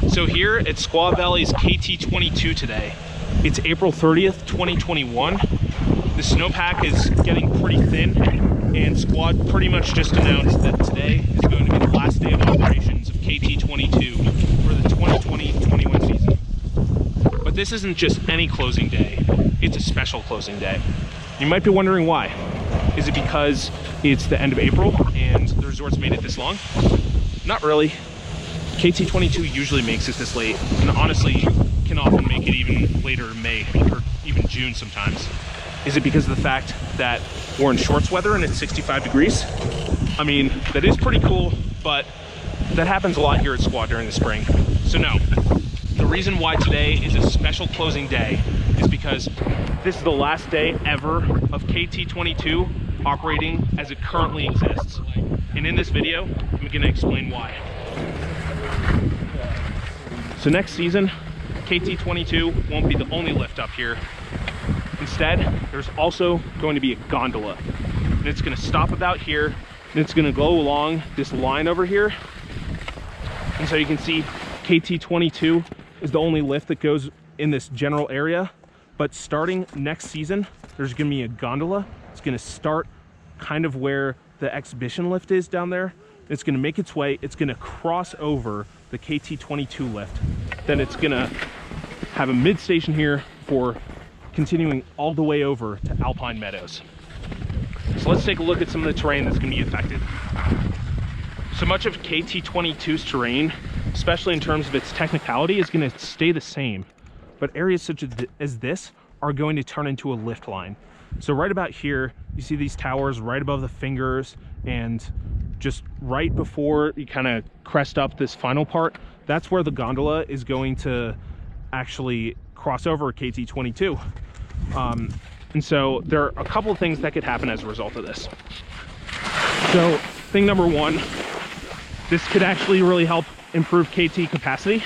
So here at Squaw Valley's KT22 today, it's April 30th, 2021. The snowpack is getting pretty thin, and Squad pretty much just announced that today is going to be the last day of operations of KT22 for the 2020-21 season. But this isn't just any closing day, it's a special closing day. You might be wondering why. Is it because it's the end of April and the resort's made it this long? Not really. KT22 usually makes it this late, and honestly can often make it even later in May or even June sometimes. Is it because of the fact that we're in shorts weather and it's 65 degrees? I mean, that is pretty cool, but that happens a lot here at Squaw during the spring. So no, the reason why today is a special closing day is because this is the last day ever of KT22 operating as it currently exists. And in this video, I'm gonna explain why. So next season, KT22 won't be the only lift up here. Instead, there's also going to be a gondola. And it's gonna stop about here, and it's gonna go along this line over here. And so you can see KT22 is the only lift that goes in this general area. But starting next season, there's gonna be a gondola. It's gonna start kind of where the exhibition lift is down there. It's gonna make its way, it's gonna cross over the KT22 lift. Then it's gonna have a mid station here for continuing all the way over to Alpine Meadows. So let's take a look at some of the terrain that's gonna be affected. So much of KT22's terrain, especially in terms of its technicality, is gonna stay the same. But areas such as this are going to turn into a lift line. So right about here, you see these towers right above the fingers, and just right before you kind of crest up this final part, that's where the gondola is going to actually cross over KT22. And so there are a couple of things that could happen as a result of this. So thing number one, this could actually really help improve KT capacity.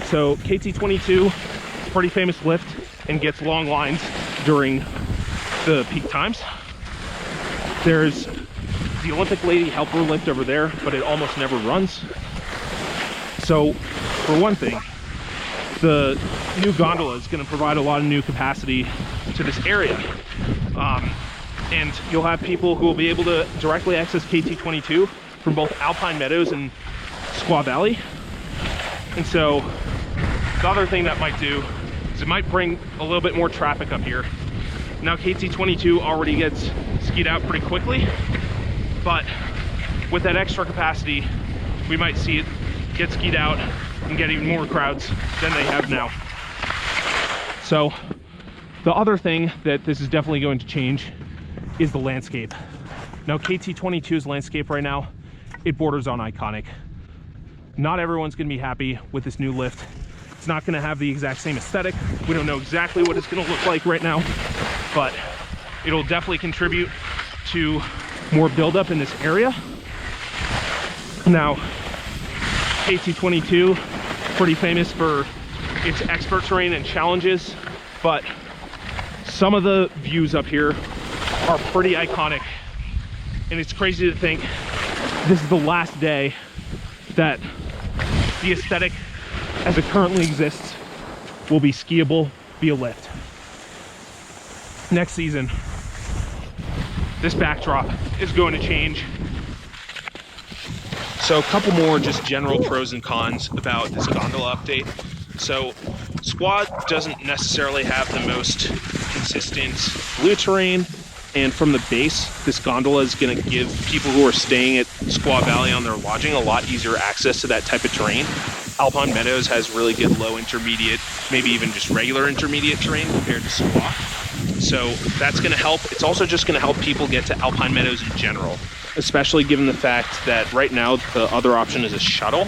So KT22 is a pretty famous lift and gets long lines during the peak times. There's the Olympic Lady Helper lift over there, but it almost never runs. So for one thing, the new gondola is going to provide a lot of new capacity to this area. And you'll have people who will be able to directly access KT22 from both Alpine Meadows and Squaw Valley. And so the other thing that might do is it might bring a little bit more traffic up here. Now KT22 already gets skied out pretty quickly, but with that extra capacity, we might see it get skied out and get even more crowds than they have now. So the other thing that this is definitely going to change is the landscape. Now KT22's landscape right now, it borders on iconic. Not everyone's gonna be happy with this new lift. It's not gonna have the exact same aesthetic. We don't know exactly what it's gonna look like right now, but it'll definitely contribute to more buildup in this area. Now, KT22, pretty famous for its expert terrain and challenges, but some of the views up here are pretty iconic. And it's crazy to think this is the last day that the aesthetic as it currently exists will be skiable via lift. Next season, this backdrop is going to change. So a couple more just general pros and cons about this gondola update. So Squaw doesn't necessarily have the most consistent blue terrain, and from the base, this gondola is going to give people who are staying at Squaw Valley on their lodging a lot easier access to that type of terrain. Alpine Meadows has really good low intermediate, maybe even just regular intermediate terrain compared to Squaw. So that's going to help. It's also just going to help people get to Alpine Meadows in general, especially given the fact that right now the other option is a shuttle.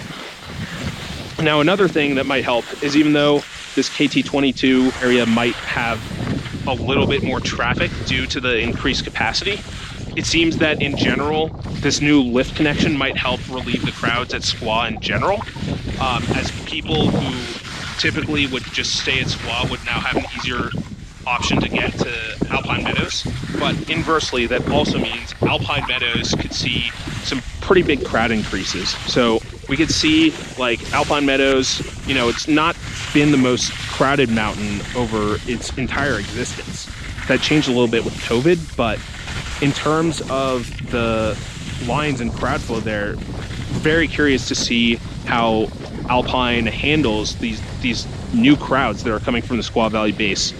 Now another thing that might help is, even though this KT22 area might have a little bit more traffic due to the increased capacity, it seems that in general this new lift connection might help relieve the crowds at Squaw in general, as people who typically would just stay at Squaw would now have an easier option to get to Alpine Meadows. But inversely, that also means Alpine Meadows could see some pretty big crowd increases. So We could see like Alpine Meadows, you know, it's not been the most crowded mountain over its entire existence. That changed a little bit with COVID, but in terms of the lines and crowd flow there, very curious to see how Alpine handles these new crowds that are coming from the Squaw Valley base.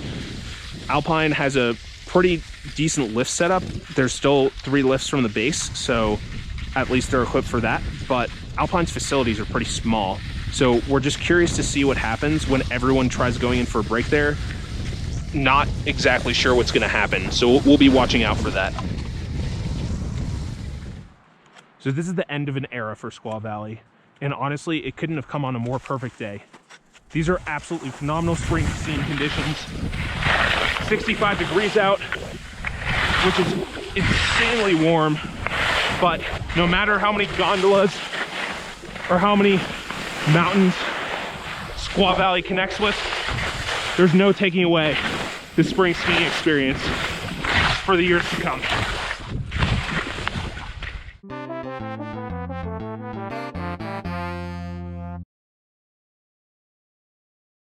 Alpine has a pretty decent lift setup. There's still 3 lifts from the base, so at least they're equipped for that, but Alpine's facilities are pretty small. So we're just curious to see what happens when everyone tries going in for a break there. Not exactly sure what's gonna happen, so we'll be watching out for that. So this is the end of an era for Squaw Valley, and honestly, it couldn't have come on a more perfect day. These are absolutely phenomenal spring scene conditions. 65 degrees out, which is insanely warm, but no matter how many gondolas or how many mountains Squaw Valley connects with, there's no taking away the spring skiing experience for the years to come.